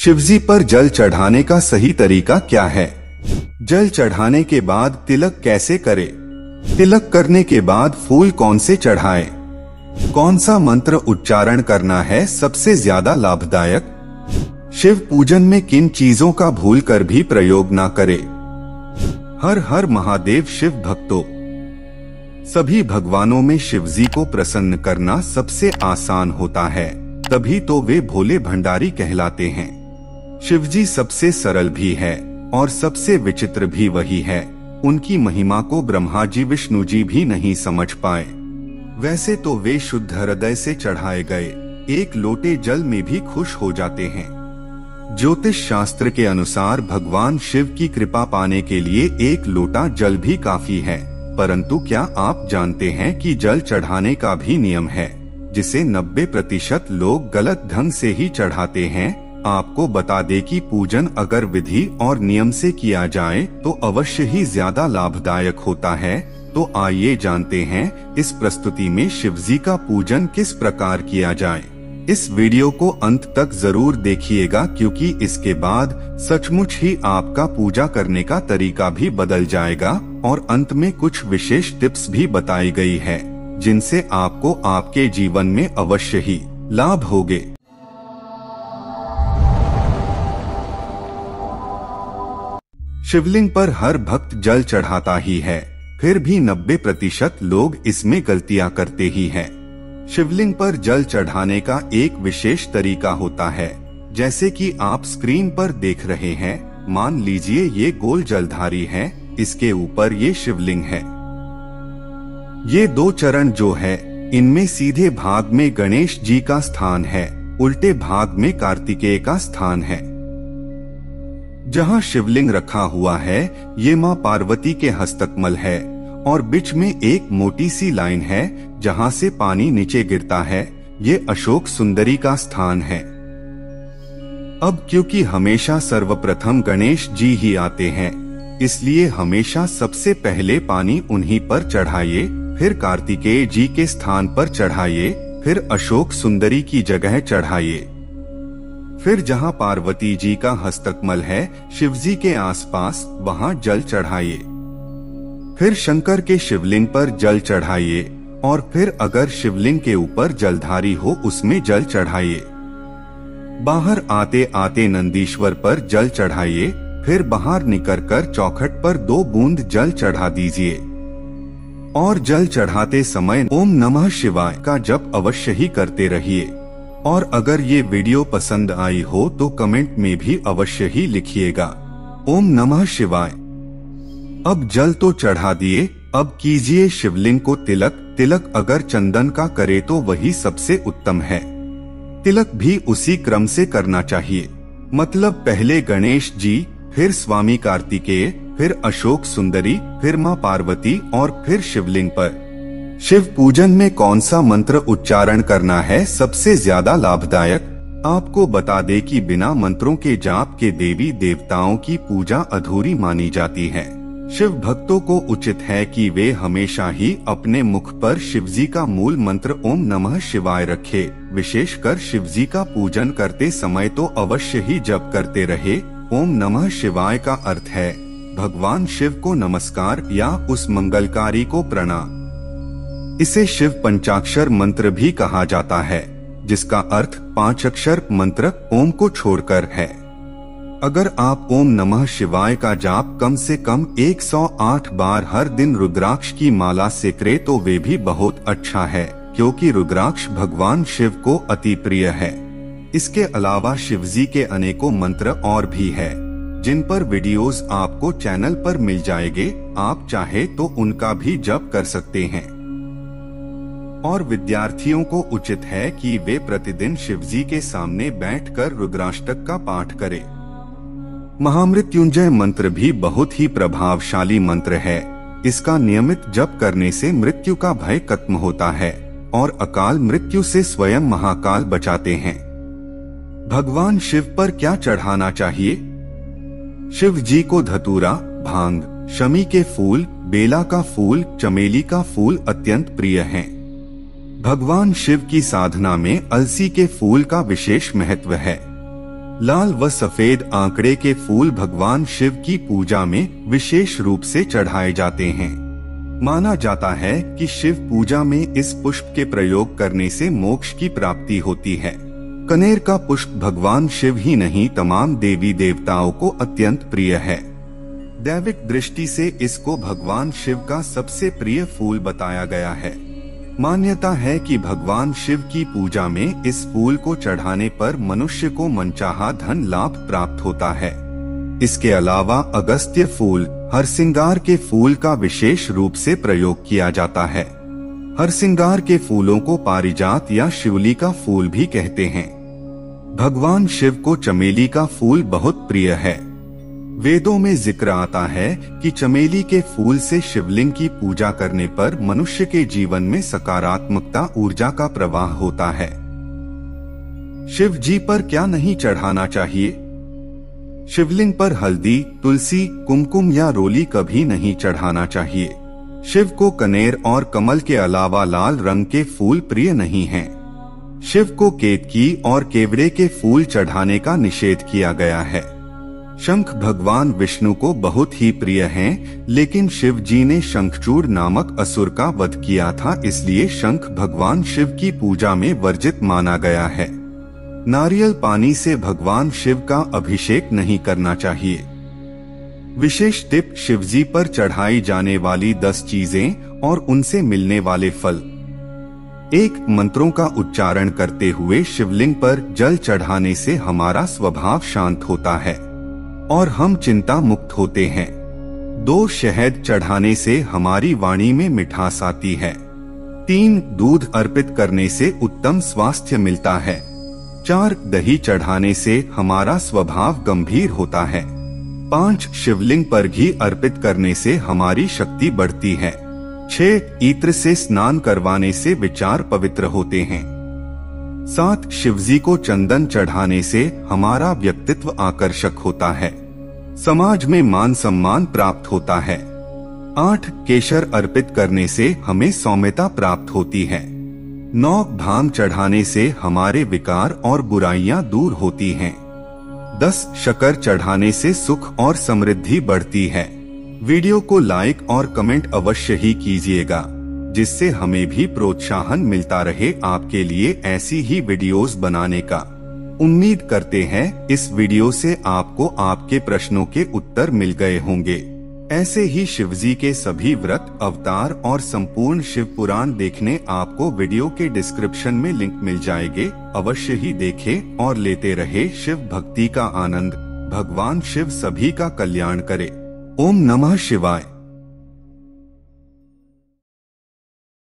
शिवजी पर जल चढ़ाने का सही तरीका क्या है? जल चढ़ाने के बाद तिलक कैसे करें? तिलक करने के बाद फूल कौन से चढ़ाएं? कौन सा मंत्र उच्चारण करना है सबसे ज्यादा लाभदायक? शिव पूजन में किन चीजों का भूल कर भी प्रयोग ना करें? हर हर महादेव। शिव भक्तों, सभी भगवानों में शिवजी को प्रसन्न करना सबसे आसान होता है, तभी तो वे भोले भंडारी कहलाते हैं। शिवजी सबसे सरल भी है और सबसे विचित्र भी वही है। उनकी महिमा को ब्रह्मा जी विष्णु जी भी नहीं समझ पाए। वैसे तो वे शुद्ध हृदय से चढ़ाए गए एक लोटे जल में भी खुश हो जाते हैं। ज्योतिष शास्त्र के अनुसार भगवान शिव की कृपा पाने के लिए एक लोटा जल भी काफी है। परंतु क्या आप जानते हैं कि जल चढ़ाने का भी नियम है, जिसे 90% लोग गलत ढंग से ही चढ़ाते हैं। आपको बता दें कि पूजन अगर विधि और नियम से किया जाए तो अवश्य ही ज्यादा लाभदायक होता है। तो आइए जानते हैं इस प्रस्तुति में शिवजी का पूजन किस प्रकार किया जाए। इस वीडियो को अंत तक जरूर देखिएगा, क्योंकि इसके बाद सचमुच ही आपका पूजा करने का तरीका भी बदल जाएगा और अंत में कुछ विशेष टिप्स भी बताई गई है, जिनसे आपको आपके जीवन में अवश्य ही लाभ होगे। शिवलिंग पर हर भक्त जल चढ़ाता ही है, फिर भी 90% लोग इसमें गलतियां करते ही हैं। शिवलिंग पर जल चढ़ाने का एक विशेष तरीका होता है, जैसे कि आप स्क्रीन पर देख रहे हैं। मान लीजिए ये गोल जलधारी है, इसके ऊपर ये शिवलिंग है। ये 2 चरण जो है, इनमें सीधे भाग में गणेश जी का स्थान है, उल्टे भाग में कार्तिकेय का स्थान है। जहाँ शिवलिंग रखा हुआ है ये माँ पार्वती के हस्तकमल है और बीच में एक मोटी सी लाइन है जहाँ से पानी नीचे गिरता है। ये अशोक सुंदरी का स्थान है। अब क्योंकि हमेशा सर्वप्रथम गणेश जी ही आते हैं, इसलिए हमेशा सबसे पहले पानी उन्हीं पर चढ़ाइए, फिर कार्तिकेय जी के स्थान पर चढ़ाइए, फिर अशोक सुंदरी की जगह चढ़ाइए। फिर जहाँ पार्वती जी का हस्तकमल है शिवजी के आसपास, वहाँ जल चढ़ाइए। फिर शंकर के शिवलिंग पर जल चढ़ाइए और फिर अगर शिवलिंग के ऊपर जलधारी हो उसमें जल चढ़ाइए। बाहर आते आते नंदीश्वर पर जल चढ़ाइए, फिर बाहर निकलकर चौखट पर 2 बूंद जल चढ़ा दीजिए और जल चढ़ाते समय ओम नमः शिवाय का जप अवश्य ही करते रहिए। और अगर ये वीडियो पसंद आई हो तो कमेंट में भी अवश्य ही लिखिएगा ओम नमः शिवाय। अब जल तो चढ़ा दिए, अब कीजिए शिवलिंग को तिलक। तिलक अगर चंदन का करे तो वही सबसे उत्तम है। तिलक भी उसी क्रम से करना चाहिए, मतलब पहले गणेश जी, फिर स्वामी कार्तिकेय, फिर अशोक सुंदरी, फिर माँ पार्वती और फिर शिवलिंग पर। शिव पूजन में कौन सा मंत्र उच्चारण करना है सबसे ज्यादा लाभदायक? आपको बता दें कि बिना मंत्रों के जाप के देवी देवताओं की पूजा अधूरी मानी जाती है। शिव भक्तों को उचित है कि वे हमेशा ही अपने मुख पर शिवजी का मूल मंत्र ओम नमः शिवाय रखे। विशेषकर शिवजी का पूजन करते समय तो अवश्य ही जप करते रहे। ओम नमः शिवाय का अर्थ है भगवान शिव को नमस्कार या उस मंगलकारी को प्रणाम। इसे शिव पंचाक्षर मंत्र भी कहा जाता है, जिसका अर्थ 5 अक्षर मंत्र ओम को छोड़कर है। अगर आप ओम नमः शिवाय का जाप कम से कम 108 बार हर दिन रुद्राक्ष की माला से करें तो वे भी बहुत अच्छा है, क्योंकि रुद्राक्ष भगवान शिव को अति प्रिय है। इसके अलावा शिवजी के अनेकों मंत्र और भी है, जिन पर वीडियोस आपको चैनल पर मिल जाएंगे। आप चाहे तो उनका भी जप कर सकते हैं। और विद्यार्थियों को उचित है कि वे प्रतिदिन शिवजी के सामने बैठकर रुद्राष्टक का पाठ करें। महामृत्युंजय मंत्र भी बहुत ही प्रभावशाली मंत्र है। इसका नियमित जप करने से मृत्यु का भय खत्म होता है और अकाल मृत्यु से स्वयं महाकाल बचाते हैं। भगवान शिव पर क्या चढ़ाना चाहिए? शिव जी को धतूरा, भांग, शमी के फूल, बेला का फूल, चमेली का फूल अत्यंत प्रिय हैं। भगवान शिव की साधना में अलसी के फूल का विशेष महत्व है। लाल व सफेद आंकड़े के फूल भगवान शिव की पूजा में विशेष रूप से चढ़ाए जाते हैं। माना जाता है कि शिव पूजा में इस पुष्प के प्रयोग करने से मोक्ष की प्राप्ति होती है। कनेर का पुष्प भगवान शिव ही नहीं तमाम देवी देवताओं को अत्यंत प्रिय है। दैविक दृष्टि से इसको भगवान शिव का सबसे प्रिय फूल बताया गया है। मान्यता है कि भगवान शिव की पूजा में इस फूल को चढ़ाने पर मनुष्य को मनचाहा धन लाभ प्राप्त होता है। इसके अलावा अगस्त्य फूल, हरसिंगार के फूल का विशेष रूप से प्रयोग किया जाता है। हरसिंगार के फूलों को पारिजात या शिवली का फूल भी कहते हैं। भगवान शिव को चमेली का फूल बहुत प्रिय है। वेदों में जिक्र आता है कि चमेली के फूल से शिवलिंग की पूजा करने पर मनुष्य के जीवन में सकारात्मकता ऊर्जा का प्रवाह होता है। शिव जी पर क्या नहीं चढ़ाना चाहिए? शिवलिंग पर हल्दी, तुलसी, कुमकुम या रोली कभी नहीं चढ़ाना चाहिए। शिव को कनेर और कमल के अलावा लाल रंग के फूल प्रिय नहीं हैं। शिव को केतकी और केवड़े के फूल चढ़ाने का निषेध किया गया है। शंख भगवान विष्णु को बहुत ही प्रिय हैं, लेकिन शिव जी ने शंखचूड़ नामक असुर का वध किया था, इसलिए शंख भगवान शिव की पूजा में वर्जित माना गया है। नारियल पानी से भगवान शिव का अभिषेक नहीं करना चाहिए। विशेष टिप: शिवजी पर चढ़ाई जाने वाली 10 चीजें और उनसे मिलने वाले फल। 1. मंत्रों का उच्चारण करते हुए शिवलिंग पर जल चढ़ाने से हमारा स्वभाव शांत होता है और हम चिंता मुक्त होते हैं। 2. शहद चढ़ाने से हमारी वाणी में मिठास आती है। 3. दूध अर्पित करने से उत्तम स्वास्थ्य मिलता है। 4. दही चढ़ाने से हमारा स्वभाव गंभीर होता है। 5. शिवलिंग पर घी अर्पित करने से हमारी शक्ति बढ़ती है। 6. इत्र से स्नान करवाने से विचार पवित्र होते हैं। 7. शिवजी को चंदन चढ़ाने से हमारा व्यक्तित्व आकर्षक होता है, समाज में मान सम्मान प्राप्त होता है। 8. केशर अर्पित करने से हमें सौम्यता प्राप्त होती है। 9. भांग चढ़ाने से हमारे विकार और बुराइयां दूर होती हैं। 10. शक्कर चढ़ाने से सुख और समृद्धि बढ़ती है। वीडियो को लाइक और कमेंट अवश्य ही कीजिएगा, जिससे हमें भी प्रोत्साहन मिलता रहे आपके लिए ऐसी ही वीडियोस बनाने का। उम्मीद करते हैं इस वीडियो से आपको आपके प्रश्नों के उत्तर मिल गए होंगे। ऐसे ही शिवजी के सभी व्रत, अवतार और संपूर्ण शिव पुराण देखने आपको वीडियो के डिस्क्रिप्शन में लिंक मिल जाएंगे। अवश्य ही देखें और लेते रहे शिव भक्ति का आनंद। भगवान शिव सभी का कल्याण करे। ओम नमः शिवाय।